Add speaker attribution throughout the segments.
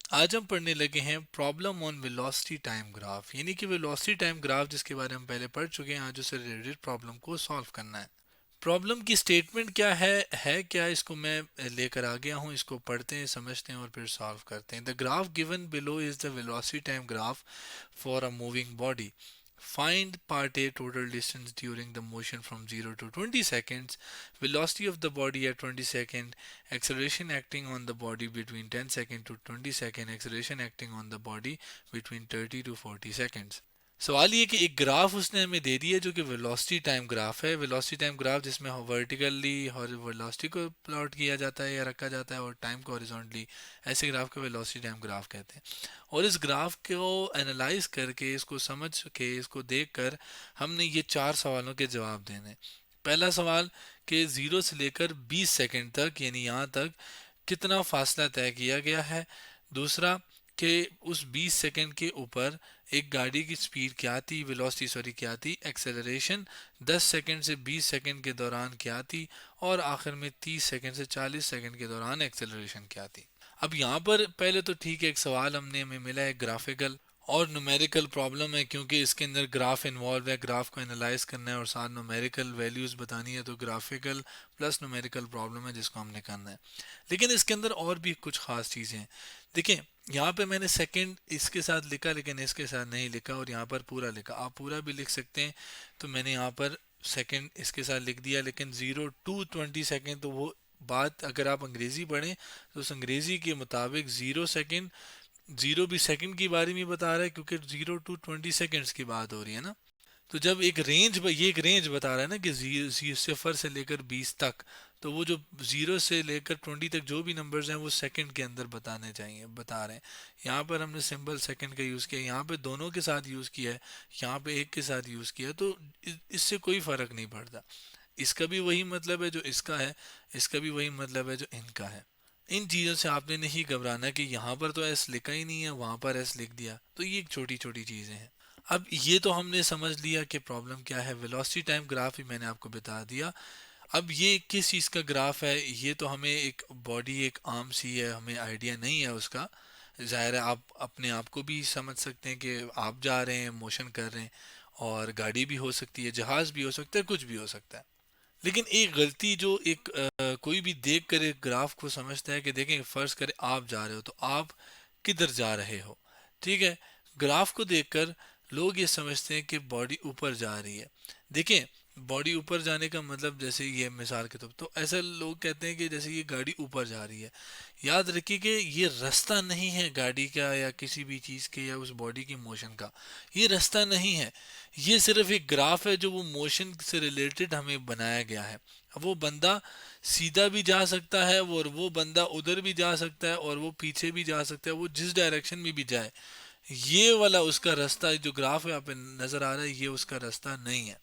Speaker 1: आज हम पढ़ने लगे हैं problem on velocity time graph, यानी कि वेलोसिटी टाइम ग्राफ जिसके बारे में हम पहले पढ़ चुके हैं। आज उससे रिलेटेड प्रॉब्लम को सॉल्व करना है। प्रॉब्लम की स्टेटमेंट क्या है क्या, इसको मैं लेकर आ गया हूँ। इसको पढ़ते हैं, समझते हैं और फिर सॉल्व करते हैं। The graph given below is the velocity time graph for a moving body. Find part A total distance during the motion from 0 to 20 seconds, velocity of the body at 20 seconds, acceleration acting on the body between 10 seconds to 20 seconds, acceleration acting on the body between 30 to 40 seconds. सवाल ये कि एक graph उसने हमें दे दिया जो कि velocity time graph है। वेलोसिटी टाइम ग्राफ जिसमें वर्टिकली और वेलोसिटी को प्लॉट किया जाता है या रखा जाता है और टाइम को हॉरिजॉन्टली, ऐसे ग्राफ को वेलोसिटी टाइम ग्राफ कहते हैं। और इस ग्राफ को एनालाइज करके, इसको समझ के, इसको देखकर हमने ये चार सवालों के जवाब देने। पहला सवाल कि ज़ीरो से लेकर 20 सेकंड तक यानी यहाँ तक कितना फासला तय किया गया है। दूसरा कि उस 20 सेकंड के ऊपर एक गाड़ी की स्पीड क्या थी, वेलोसिटी सॉरी क्या थी, एक्सेलरेशन 10 सेकंड से 20 सेकंड के दौरान क्या थी, और आखिर में 30 सेकंड से 40 सेकंड के दौरान एक्सेलरेशन क्या थी। अब यहाँ पर पहले तो ठीक है, एक सवाल हमें मिला है ग्राफिकल और न्यूमेरिकल प्रॉब्लम है, क्योंकि इसके अंदर ग्राफ इन्वॉल्व है, ग्राफ को एनालाइज करना है और साथ न्यूमेरिकल वैल्यूज बतानी है। तो ग्राफिकल प्लस न्यूमेरिकल प्रॉब्लम है जिसको हमने करना है। लेकिन इसके अंदर और भी कुछ खास चीज़ें हैं। देखिए, यहाँ पे मैंने सेकंड इसके साथ लिखा लेकिन इसके साथ नहीं लिखा, और यहाँ पर पूरा लिखा। आप पूरा भी लिख सकते हैं। तो मैंने यहाँ पर सेकंड इसके साथ लिख दिया, लेकिन 0 to 20 सेकंड तो वो बात अगर आप अंग्रेज़ी पढ़ें तो उस अंग्रेज़ी के मुताबिक 0 सेकंड, जीरो भी सेकंड की बारे में बता रहा है, क्योंकि 0 to 20 सेकंड्स की बात हो रही है ना। तो जब एक रेंज, ये एक रेंज बता रहा है ना कि सिफर से लेकर 20 तक, तो वो जो 0 से लेकर 20 तक जो भी नंबर्स हैं वो सेकंड के अंदर बताने चाहिए, बता रहे हैं। यहाँ पर हमने सिंबल सेकंड का यूज़ किया, यहाँ पे दोनों के साथ यूज़ किया है, यहाँ पे एक के साथ यूज़ किया है। तो इससे कोई फ़र्क नहीं पड़ता। इसका भी वही मतलब है जो इसका है, इसका भी वही मतलब है जो इनका है। इन चीज़ों से आपने नहीं घबराना कि यहाँ पर तो एस लिखा ही नहीं है, वहाँ पर एस लिख दिया। तो ये छोटी छोटी चीज़ें हैं। अब ये तो हमने समझ लिया कि प्रॉब्लम क्या है। वेलोसिटी टाइम ग्राफ ही मैंने आपको बता दिया। अब ये किस चीज़ का ग्राफ है, ये तो हमें एक बॉडी, एक आर्म सी है, हमें आइडिया नहीं है उसका। ज़ाहिर है आप अपने आप को भी समझ सकते हैं कि आप जा रहे हैं, मोशन कर रहे हैं, और गाड़ी भी हो सकती है, जहाज़ भी हो सकता है, कुछ भी हो सकता है। लेकिन एक गलती जो एक कोई भी देख कर एक ग्राफ को समझता है कि देखें, फर्ज करें आप जा रहे हो, तो आप किधर जा रहे हो, ठीक है। ग्राफ को देखकर लोग ये समझते हैं कि बॉडी ऊपर जा रही है। देखें, बॉडी ऊपर जाने का मतलब, जैसे ये मिसाल के तौर तो ऐसा लोग कहते हैं कि जैसे ये गाड़ी ऊपर जा रही है। याद रखिए कि ये रास्ता नहीं है गाड़ी का या किसी भी चीज़ के या उस बॉडी की मोशन का। ये रास्ता नहीं है, ये सिर्फ एक ग्राफ है जो वो मोशन से रिलेटेड हमें बनाया गया है। अब वो बंदा सीधा भी जा सकता है, वो बंदा उधर भी जा सकता है, और वो पीछे भी जा सकता है, वो जिस डायरेक्शन में भी जाए। ये वाला उसका रास्ता जो ग्राफ है, आप नज़र आ रहा है, ये उसका रास्ता नहीं है।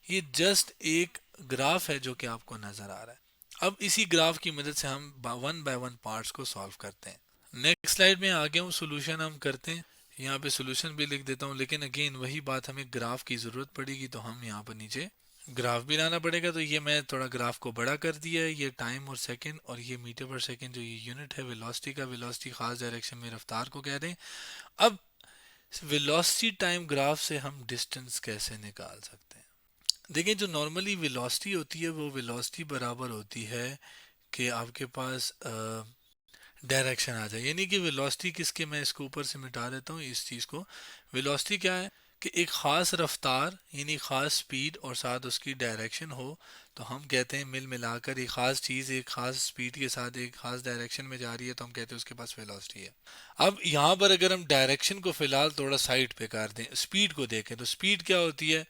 Speaker 1: ये जस्ट एक ग्राफ है जो कि आपको नज़र आ रहा है। अब इसी ग्राफ की मदद से हम वन बाय वन पार्ट्स को सॉल्व करते हैं। नेक्स्ट स्लाइड में आ गया हूँ, सोल्यूशन हम करते हैं। यहाँ पे सोल्यूशन भी लिख देता हूँ, लेकिन अगेन वही बात, हमें ग्राफ की ज़रूरत पड़ेगी तो हम यहाँ पर नीचे ग्राफ भी लाना पड़ेगा। तो ये मैं थोड़ा ग्राफ को बड़ा कर दिया है। ये टाइम और सेकंड, और ये मीटर पर सेकंड जो ये यूनिट है वेलोसिटी का, वेलोसिटी खास डायरेक्शन में रफ्तार को कह रहे हैं। अब वेलोसिटी टाइम ग्राफ से हम डिस्टेंस कैसे निकाल सकते हैं। देखिए, जो नॉर्मली वेलोसिटी होती है वो वेलोसिटी बराबर होती है कि आपके पास डायरेक्शन आ जाए, यानी कि वेलोसिटी किसके, मैं इसको ऊपर से मिटा देता हूँ इस चीज़ को। वेलोसिटी क्या है कि एक ख़ास रफ्तार यानी ख़ास स्पीड और साथ उसकी डायरेक्शन हो, तो हम कहते हैं मिल मिलाकर एक ख़ास चीज़ एक ख़ास स्पीड के साथ एक ख़ास डायरेक्शन में जा रही है, तो हम कहते हैं उसके पास वेलोसिटी है। अब यहाँ पर अगर हम डायरेक्शन को फ़िलहाल थोड़ा साइड पे कर दें, स्पीड को देखें, तो स्पीड क्या होती है।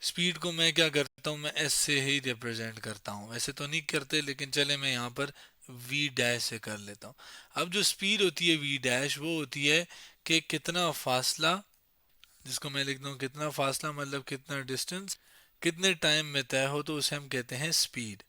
Speaker 1: स्पीड को मैं क्या करता हूँ, मैं एस से ही रिप्रेजेंट करता हूँ। वैसे तो नहीं करते, लेकिन चले मैं यहाँ पर वी डैश से कर लेता हूँ। अब जो स्पीड होती है वी डैश, वो होती है कि कितना फासला, जिसको मैं लिखता हूँ कितना फासला मतलब कितना डिस्टेंस कितने टाइम में तय हो, तो उसे हम कहते हैं स्पीड।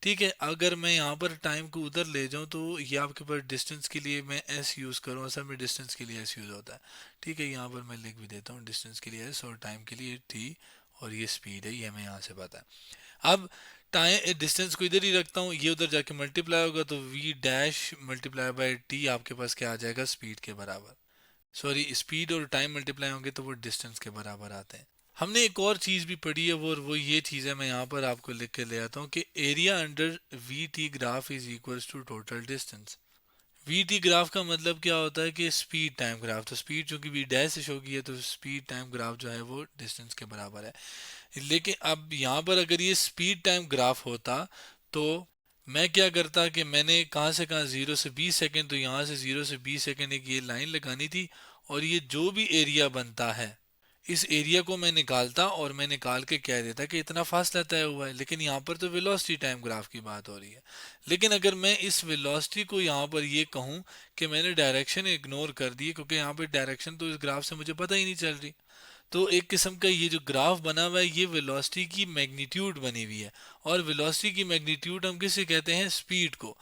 Speaker 1: ठीक है, अगर मैं यहाँ पर टाइम को उधर ले जाऊँ तो ये आपके पास डिस्टेंस के लिए मैं एस यूज़ करूँ, असल में डिस्टेंस के लिए एस यूज़ होता है। ठीक है, यहाँ पर मैं लिख भी देता हूँ डिस्टेंस के लिए एस और टाइम के लिए टी, और ये स्पीड है, ये हमें यहाँ से पता है। अब टाइम डिस्टेंस को इधर ही रखता हूँ, ये उधर जाके मल्टीप्लाई होगा तो V dash multiply by T आपके पास क्या आ जाएगा, स्पीड के बराबर। सॉरी, स्पीड और टाइम मल्टीप्लाई होंगे तो वो डिस्टेंस के बराबर आते हैं। हमने एक और चीज़ भी पढ़ी है, वो ये चीज़ है, मैं यहाँ पर आपको लिख के ले आता हूँ कि area under V T graph is equals to total distance. V T graph का मतलब क्या होता है कि स्पीड टाइम ग्राफ, तो स्पीड चूंकि वी डैश से शो की है तो स्पीड टाइम ग्राफ जो है वो डिस्टेंस के बराबर है। लेकिन अब यहाँ पर अगर ये स्पीड टाइम ग्राफ होता तो मैं क्या करता कि मैंने कहाँ से कहाँ 0 से 20 सेकेंड, तो यहाँ से 0 से 20 सेकेंड एक ये लाइन लगानी थी, और ये जो भी एरिया बनता है इस एरिया को मैं निकालता और मैं निकाल के कह देता कि इतना फासला तय हुआ है। लेकिन यहाँ पर तो वेलोसिटी टाइम ग्राफ की बात हो रही है। लेकिन अगर मैं इस वेलोसिटी को यहाँ पर ये कहूँ कि मैंने डायरेक्शन इग्नोर कर दी, क्योंकि यहाँ पर डायरेक्शन तो इस ग्राफ से मुझे पता ही नहीं चल रही, तो एक किस्म का ये जो ग्राफ बना हुआ है ये वेलोसिटी की मैग्नीट्यूड बनी हुई है। और वेलोसिटी की मैग्नीट्यूड हम किसे कहते हैं, स्पीड को।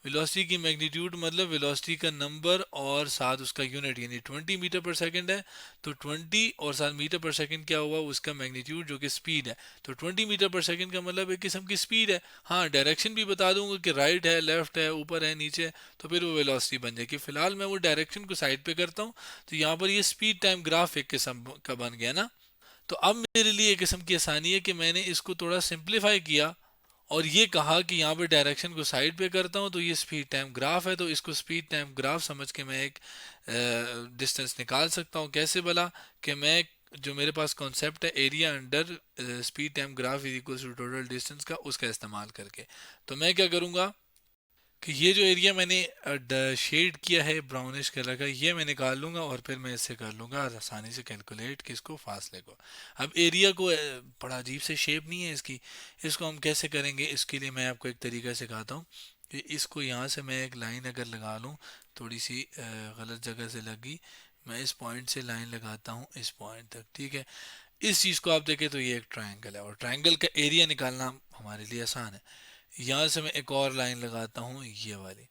Speaker 1: वेलोसिटी की मैग्नीट्यूड मतलब वेलोसिटी का नंबर और साथ उसका यूनिट, यानी 20 मीटर पर सेकंड है तो 20 और साथ मीटर पर सेकंड क्या हुआ, उसका मैग्नीट्यूड जो कि स्पीड है। तो 20 मीटर पर सेकंड का मतलब एक किस्म की स्पीड है। हाँ, डायरेक्शन भी बता दूंगा कि राइट है, लेफ्ट है, ऊपर है, नीचे है, तो फिर वो वेलोसिटी बन जाएगी। फिलहाल मैं वो डायरेक्शन को साइड पे करता हूँ, तो यहाँ पर ये स्पीड टाइम ग्राफ एक किस्म का बन गया ना। तो अब मेरे लिए एक किस्म की आसानी है कि मैंने इसको थोड़ा सिंप्लीफाई किया और ये कहा कि यहाँ पे डायरेक्शन को साइड पे करता हूँ तो ये स्पीड टाइम ग्राफ है, तो इसको स्पीड टाइम ग्राफ समझ के मैं एक डिस्टेंस निकाल सकता हूँ। कैसे भला, कि मैं जो मेरे पास कॉन्सेप्ट है area under speed time graph is equal to total distance का, उसका इस्तेमाल करके। तो मैं क्या करूँगा कि ये जो एरिया मैंने शेड किया है ब्राउनिश कलर का, ये मैं निकाल लूंगा और फिर मैं इससे कर लूंगा आसानी से कैलकुलेट किसको, फासले को। अब एरिया को बड़ा अजीब से शेप नहीं है इसकी, इसको हम कैसे करेंगे, इसके लिए मैं आपको एक तरीका सिखाता हूँ कि इसको यहाँ से मैं एक लाइन अगर लगा लूँ, थोड़ी सी गलत जगह से लगी, मैं इस पॉइंट से लाइन लगाता हूँ इस पॉइंट तक, ठीक है। इस चीज़ को आप देखें तो ये एक ट्रायंगल है और ट्रायंगल का एरिया निकालना हमारे लिए आसान है। यहाँ से मैं एक और लाइन लगाता हूँ ये वाली,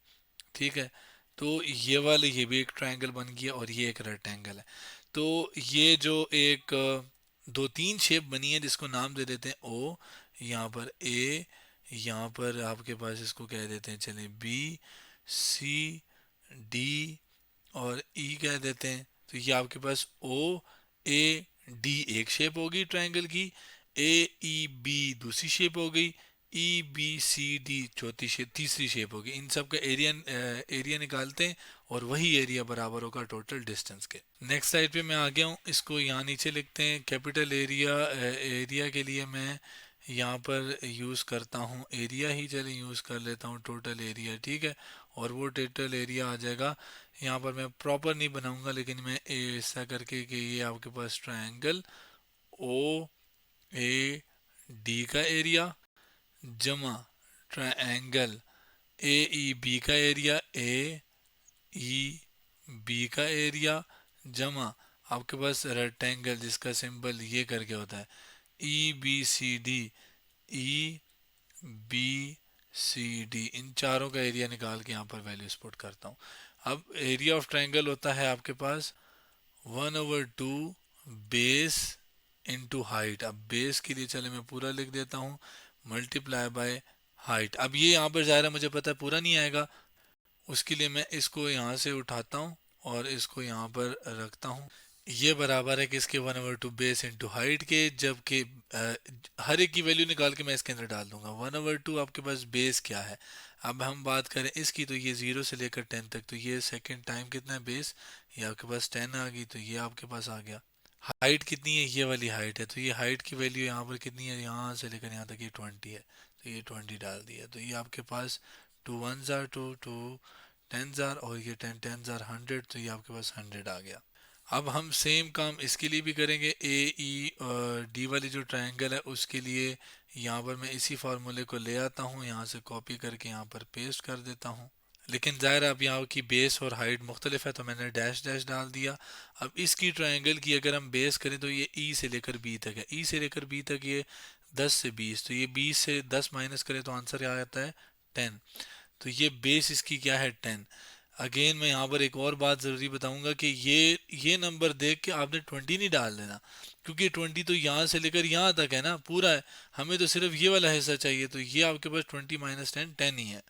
Speaker 1: ठीक है। तो ये वाले, ये भी एक ट्रायंगल बन गया और ये एक रेक्टेंगल है। तो ये जो एक दो तीन शेप बनी है जिसको नाम दे देते हैं ओ, यहाँ पर ए, यहाँ पर आपके पास इसको कह देते हैं चलें बी, सी, डी और ई कह देते हैं। तो ये आपके पास ओ ए डी एक शेप होगी ट्रायंगल की, ए ई बी दूसरी शेप हो गई, ई बी सी डी चौथी शेप, तीसरी शेप होगी। इन सब का एरिया निकालते हैं और वही एरिया बराबर होगा टोटल डिस्टेंस के। नेक्स्ट स्लाइड पे मैं आ गया हूँ, इसको यहाँ नीचे लिखते हैं। कैपिटल एरिया, एरिया के लिए मैं यहाँ पर यूज़ करता हूँ एरिया ही, चले यूज़ कर लेता हूँ टोटल एरिया, ठीक है। और वो टोटल एरिया आ जाएगा, यहाँ पर मैं प्रॉपर नहीं बनाऊंगा लेकिन मैं ऐसा करके कि ये आपके पास ट्रायंगल ओ ए डी का एरिया जमा ट्रायंगल ए ई बी का एरिया, ए ई बी का एरिया जमा आपके पास रेक्टेंगल जिसका सिंबल ये करके होता है E B C D, E B C D, इन चारों का एरिया निकाल के यहाँ पर वैल्यूज पुट करता हूँ। अब एरिया ऑफ ट्रायंगल होता है आपके पास 1/2 बेस इंटू हाइट। अब बेस के लिए चले मैं पूरा लिख देता हूँ, मल्टीप्लाई बाय हाइट। अब ये यहाँ पर ज़ाहिर है मुझे पता है पूरा नहीं आएगा, उसके लिए मैं इसको यहाँ से उठाता हूँ और इसको यहाँ पर रखता हूँ। ये बराबर है किसके, 1/2 बेस इंटू हाइट के, जबकि हर एक की वैल्यू निकाल के मैं इसके अंदर डाल दूंगा। 1/2 आपके पास बेस क्या है, अब हम बात करें इसकी, तो ये 0 से लेकर 10 तक, तो ये सेकंड टाइम कितना है बेस, ये आपके पास 10 आ गई, तो ये आपके पास आ गया। हाइट कितनी है, ये वाली हाइट है, तो ये हाइट की वैल्यू यहाँ पर कितनी है, यहाँ से लेकर यहाँ तक ये 20 है, तो ये 20 डाल दिया, तो ये आपके पास 2 1 जार 2 2 10 जार और ये 10 10 जार 100, तो ये आपके पास 100 आ गया। अब हम सेम काम इसके लिए भी करेंगे, ए ई डी वाली जो ट्रायंगल है उसके लिए यहाँ पर मैं इसी फार्मूले को ले आता हूँ, यहाँ से कॉपी करके यहाँ पर पेस्ट कर देता हूँ। लेकिन ज़ाहिर है अब यहाँ की बेस और हाइट मुख्तलिफ है तो मैंने डैश डैश डाल दिया। अब इसकी ट्रायंगल की अगर हम बेस करें तो ये ई से लेकर बी तक है, ई से लेकर बी तक ये 10 से 20, तो ये 20 से 10 माइनस करें तो आंसर आ जाता है 10। तो ये बेस इसकी क्या है 10। अगेन मैं यहाँ पर एक और बात ज़रूरी बताऊंगा कि ये नंबर देख के आपने 20 नहीं डाल देना, क्योंकि 20 तो यहाँ से लेकर यहाँ तक है ना, पूरा है। हमें तो सिर्फ ये वाला हिस्सा चाहिए, तो ये आपके पास 20 - 10 10 ही है।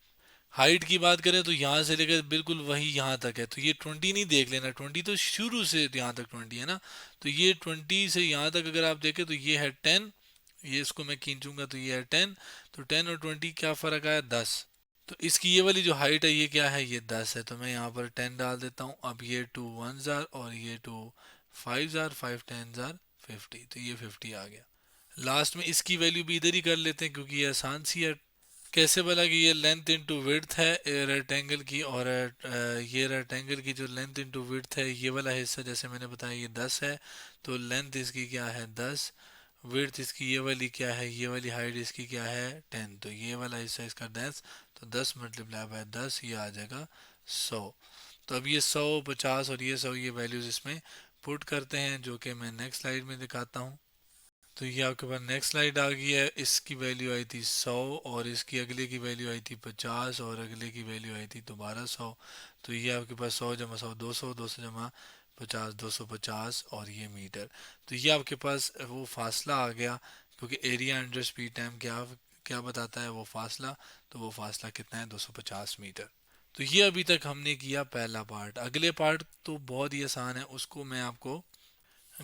Speaker 1: हाइट की बात करें तो यहाँ से लेकर बिल्कुल वही यहाँ तक है, तो ये 20 नहीं देख लेना, 20 तो शुरू से यहाँ तक 20 है ना। तो ये 20 से यहाँ तक अगर आप देखें तो ये है 10, ये इसको मैं खींचूंगा तो ये है 10। तो 10 और 20 क्या फ़र्क आया, 10। तो इसकी ये वाली जो हाइट है ये क्या है, ये 10 है। तो मैं यहाँ पर 10 डाल देता हूँ। अब ये 2 1 जार और ये 2 5 जार, 5 10 जार 50, तो ये 50 आ गया। लास्ट में इसकी वैल्यू भी इधर ही कर लेते हैं क्योंकि ये आसान सी है। कैसे बोला कि ये लेंथ इनटू विड्थ है रेक्टेंगल की, और ये रेक्टेंगल की जो लेंथ इनटू विड्थ है, ये वाला हिस्सा जैसे मैंने बताया ये 10 है, तो लेंथ इसकी क्या है 10, विड्थ इसकी ये वाली क्या है, ये वाली हाइट इसकी क्या है 10, तो ये वाला हिस्सा इसका 10, तो 10 मल्टीप्लाई बाय 10 ये आ जाएगा 100। तो अब ये 100 50 और ये 100 ये वैल्यूज इसमें पुट करते हैं, जो कि मैं नेक्स्ट स्लाइड में दिखाता हूँ। तो ये आपके पास नेक्स्ट स्लाइड आ गई है। इसकी वैल्यू आई थी 100 और इसकी अगले की वैल्यू आई थी 50 और अगले की वैल्यू आई थी दोबारा 100। तो ये आपके पास 100 जमा 100 200, 200 जमा 50 250 और ये मीटर। तो ये आपके पास वो फासला आ गया, क्योंकि एरिया अंडर स्पीड टाइम क्या क्या बताता है वो फासला, तो वो फासला कितना है 250 मीटर। तो ये अभी तक हमने किया पहला पार्ट। अगले पार्ट तो बहुत ही आसान है, उसको मैं आपको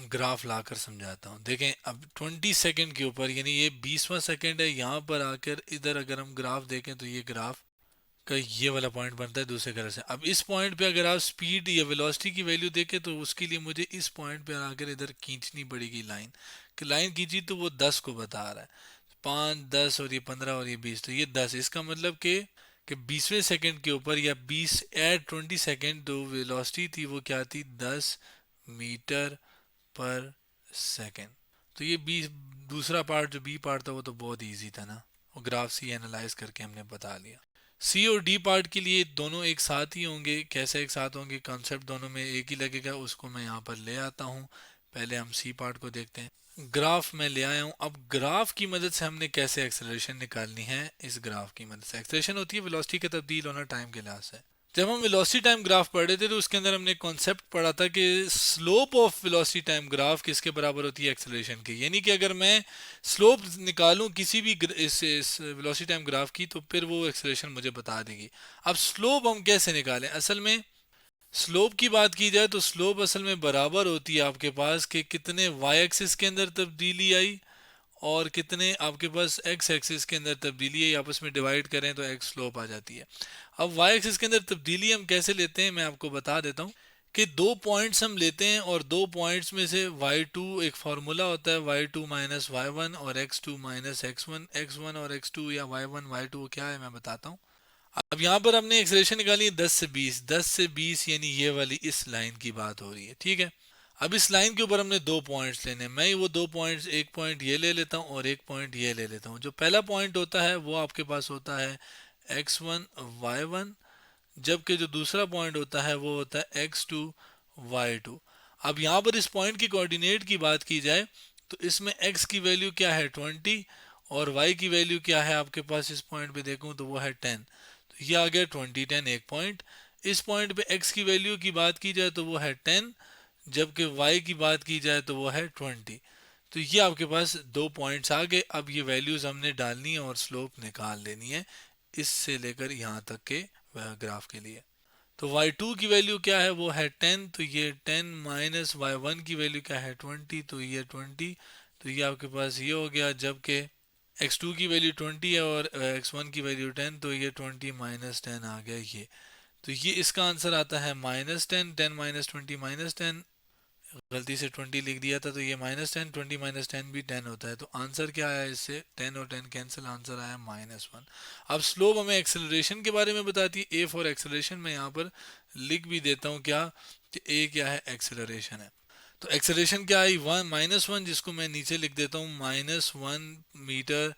Speaker 1: ग्राफ लाकर समझाता हूँ। देखें अब 20 सेकंड के ऊपर, यानी ये 20वां सेकंड है, यहाँ पर आकर इधर अगर हम ग्राफ देखें तो ये ग्राफ का ये वाला पॉइंट बनता है दूसरे कलर से। अब इस पॉइंट पे अगर आप स्पीड या वेलोसिटी की वैल्यू देखें तो उसके लिए मुझे इस पॉइंट पे आकर इधर खींचनी पड़ेगी लाइन, कि लाइन खींची तो वो 10 को बता रहा है, 5 10 और ये 15 और ये 20, तो ये 10। इसका मतलब कि 20वें सेकंड के ऊपर या 20 एट 20 सेकंड जो वेलोसिटी थी वो क्या थी 10 मीटर पर सेकेंड। तो ये बी दूसरा पार्ट जो बी पार्ट था वो तो बहुत इजी था ना, वो ग्राफ सी एनालाइज करके हमने बता लिया। सी और डी पार्ट के लिए दोनों एक साथ ही होंगे। कैसे एक साथ होंगे, कॉन्सेप्ट दोनों में एक ही लगेगा, उसको मैं यहाँ पर ले आता हूँ। पहले हम सी पार्ट को देखते हैं। ग्राफ में ले आया हूँ। अब ग्राफ की मदद से हमने कैसे एक्सेलरेशन निकालनी है, इस ग्राफ की मदद से। एक्सेलरेशन होती है वेलोसिटी का तब्दील होना टाइम के लिहाज से। जब हम वेलोसिटी टाइम ग्राफ पढ़ रहे थे तो उसके अंदर हमने कॉन्सेप्ट पढ़ा था कि slope of velocity time graph किसके बराबर होती है, एक्सेलरेशन की। यानी कि अगर मैं स्लोप निकालूं किसी भी इस वेलोसिटी टाइम ग्राफ की, तो फिर वो एक्सेलरेशन मुझे बता देगी। अब स्लोप हम कैसे निकालें, असल में स्लोप की बात की जाए तो स्लोप असल में बराबर होती है आपके पास कि कितने वाई एक्सिस के अंदर तब्दीली आई और कितने आपके पास एक्स एक्सिस के अंदर तब्दीली है, आपस में डिवाइड करें तो एक्स स्लोप आ जाती है। अब वाई एक्सिस के अंदर तब्दीली हम कैसे लेते हैं, मैं आपको बता देता हूँ कि दो पॉइंट्स हम लेते हैं और दो पॉइंट्स में से y2 एक फार्मूला होता है, y2 माइनस y1 और x2 माइनस x1। x1 और x2 या y1 y2 क्या है मैं बताता हूँ। अब यहाँ पर हमने एक्सलेशन निकाली है 10 से 20, 10 से 20 यानी ये वाली इस लाइन की बात हो रही है, ठीक है। अब इस लाइन के ऊपर हमने दो पॉइंट्स लेने हैं। मैं वो दो पॉइंट्स, एक पॉइंट ये ले लेता हूँ और एक पॉइंट ये ले लेता हूँ। जो पहला पॉइंट होता है वो आपके पास होता है x1 y1, जबकि जो दूसरा पॉइंट होता है वो होता है x2 y2। अब यहाँ पर इस पॉइंट की कोऑर्डिनेट की बात की जाए तो इसमें x की वैल्यू क्या है 20 और y की वैल्यू क्या है आपके पास, इस पॉइंट पे देखूं तो वो है 10। तो ये आ गया 20 10 एक पॉइंट। इस पॉइंट पे x की वैल्यू की बात की जाए तो वो है 10, जबकि y की बात की जाए तो वो है 20। तो ये आपके पास दो पॉइंट्स आ गए। अब ये वैल्यूज हमने डालनी है और स्लोप निकाल लेनी है इससे लेकर यहाँ तक के ग्राफ के लिए। तो y2 की वैल्यू क्या है, वो है 10, तो ये 10 माइनस y1 की वैल्यू क्या है 20, तो ये 20। तो ये आपके पास ये हो गया, जबकि x2 की वैल्यू 20 है और x1 की वैल्यू 10, तो ये 20 माइनस 10 आ गया ये। तो ये इसका आंसर आता है -10, 10 माइनस 20 -10। गलती से 20 लिख दिया था, तो ये -10, 20 माइनस 10 भी 10 होता है। तो आंसर क्या आया इससे, 10 और 10 कैंसिल, आंसर आया -1। अब स्लोप हमें एक्सेलरेशन के बारे में बताती है। ए फॉर एक्सेलरेशन मैं यहाँ पर लिख भी देता हूँ क्या, कि ए क्या है, एक्सेलरेशन है। तो एक्सेलरेशन क्या आई, -1, जिसको मैं नीचे लिख देता हूँ -1 मीटर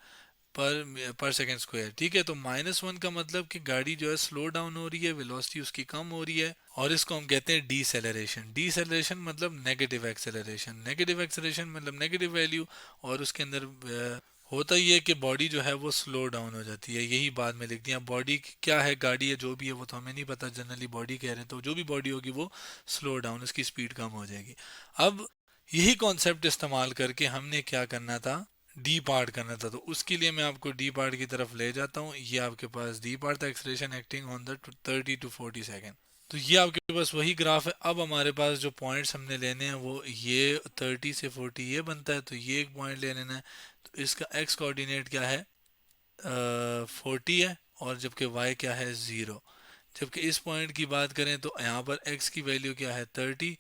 Speaker 1: पर सेकेंड स्क्वायर, ठीक है। तो -1 का मतलब कि गाड़ी जो है स्लो डाउन हो रही है, वेलोसिटी उसकी कम हो रही है, और इसको हम कहते हैं डीसेलरेशन। डीसेलरेशन मतलब नेगेटिव एक्सेलरेशन, नेगेटिव एक्सेलरेशन मतलब नेगेटिव वैल्यू, और उसके अंदर होता ये है कि बॉडी जो है वो स्लो डाउन हो जाती है, यही बात में लिख दिया। बॉडी क्या है, गाड़ी है, जो भी है वो तो हमें नहीं पता, जनरली बॉडी कह रहे हैं, तो जो भी बॉडी होगी वो स्लो डाउन, उसकी स्पीड कम हो जाएगी। अब यही कॉन्सेप्ट इस्तेमाल करके हमने क्या करना था, डी पार्ट करना था। तो उसके लिए मैं आपको डी पार्ट की तरफ ले जाता हूँ। ये आपके पास डी पार्ट था, acceleration acting on the 30 to 40 second. तो ये आपके पास वही ग्राफ है। अब हमारे पास जो पॉइंट्स हमने लेने हैं वो ये 30 से 40 ये बनता है, तो ये एक पॉइंट ले लेना है। तो इसका एक्स कोऑर्डिनेट क्या है, 40 है, और जबकि वाई क्या है, 0। जबकि इस पॉइंट की बात करें तो यहाँ पर एक्स की वैल्यू क्या है, 30,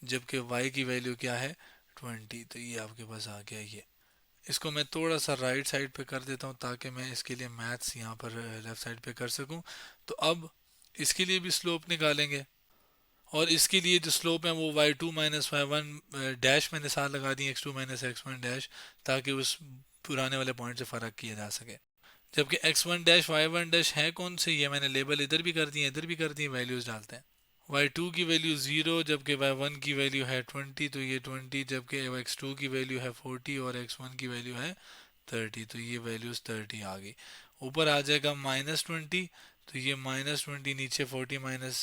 Speaker 1: जबकि वाई की वैल्यू क्या है, 20। तो ये आपके पास आ गया ये। इसको मैं थोड़ा सा राइट साइड पे कर देता हूँ ताकि मैं इसके लिए मैथ्स यहाँ पर लेफ्ट साइड पे कर सकूँ। तो अब इसके लिए भी स्लोप निकालेंगे, और इसके लिए जो स्लोप है वो y2 minus Y one dash मैंने साथ लगा दी, x2 माइनस x1 डैश, ताकि उस पुराने वाले पॉइंट से फ़र्क किया जा सके। जबकि x1 डैश y1 डैश है कौन से, ये मैंने लेबल इधर भी कर दिए इधर भी कर दिए, वैल्यूज़ डालते हैं। y2 की वैल्यू 0, जबकि y1 की वैल्यू है 20, तो ये 20, जबकि x2 की वैल्यू है 40 और x1 की वैल्यू है 30, तो ये वैल्यूज़ 30 आ गई। ऊपर आ जाएगा -20, तो ये -20 नीचे 40 माइनस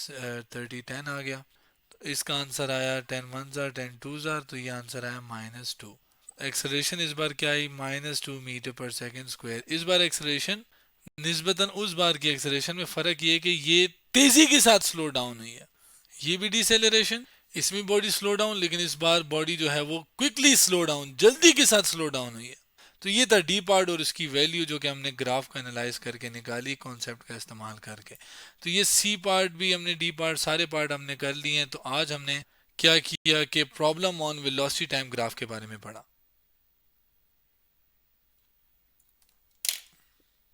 Speaker 1: 30 10 आ गया। तो इसका आंसर आया 10 वन ज़ार 10 टू ज़ार, तो ये आंसर आया -2। एक्सलेशन इस बार क्या आई, -2 मीटर पर सेकेंड स्क्वायर। इस बार एक्सलेशन निस्बतन उस बार की एक्सलेशन में फ़र्क ये है कि ये तेज़ी के साथ स्लो डाउन हुई है। ये भी डिसेलरेशन, इसमें बॉडी स्लो डाउन, लेकिन इस बार बॉडी जो है वो क्विकली स्लो डाउन, जल्दी के साथ स्लो डाउन हुई है। तो ये था डी पार्ट और उसकी वैल्यू जो कि हमने ग्राफ का एनालाइज करके निकाली कॉन्सेप्ट का इस्तेमाल करके। तो ये सी पार्ट भी हमने, डी पार्ट, सारे पार्ट हमने कर लिए हैं। तो आज हमने क्या किया कि problem on velocity time graph के बारे में पढ़ा।